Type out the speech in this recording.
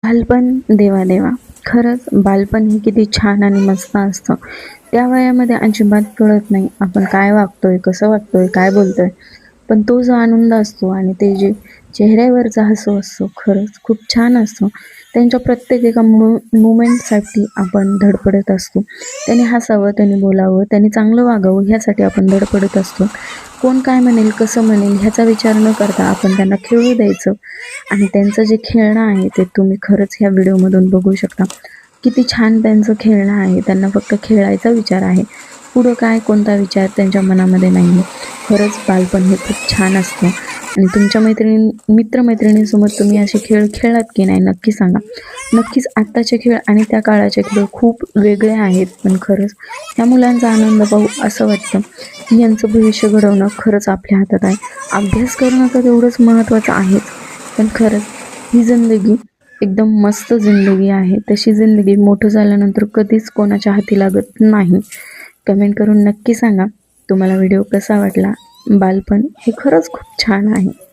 बालपण देवा देवा. खरंच बालपण हे किती छान आणि मस्त असतं. त्या वयामध्ये अजिबात कळत नाही आपण काय वागतोय, कसं वागतोय, काय बोलतोय. पण तो जो आनंद असतो आणि ते जे चेहऱ्यावरचा हसू असतो खरंच खूप छान असतो. त्यांच्या प्रत्येक एका मुमेंटसाठी आपण धडपडत असतो. त्याने हसावं, त्याने बोलावं, त्याने चांगलं वागावं ह्यासाठी आपण धडपडत असतो. कोण काय म्हणेल, कसं म्हणेल ह्याचा विचार न करता आपण त्यांना खेळू द्यायचं आणि त्यांचं जे खेळणं आहे ते तुम्ही खरंच ह्या व्हिडिओमधून बघू शकता. किती छान त्यांचं खेळणं आहे. त्यांना फक्त खेळायचा विचार आहे. पुढं काय कोणता विचार त्यांच्या मनामध्ये नाही आहे. खरंच बालपण हे खूप छान असतं आणि तुमच्या मित्रमैत्रिणींसोबत तुम्ही असे खेळ खेळलात की नाही नक्की सांगा. नक्कीच आत्ताचे खेळ आणि त्या काळाचे खेळ खूप वेगळे आहेत. पण खरंच ह्या मुलांचा आनंद पाहू असं वाटतं की यांचं भविष्य घडवणं खरंच आपल्या हातात आहे. अभ्यास करणं तर तेवढंच महत्त्वाचं आहेच. पण खरंच ही जिंदगी एकदम मस्त जिंदगी आहे. तशी जिंदगी मोठं झाल्यानंतर कधीच कोणाच्या हाती लागत नाही. कमेंट करून नक्की सांगा तुम्हाला व्हिडिओ कसा वाटला. बालपण हे खरंच खूप छान आहे.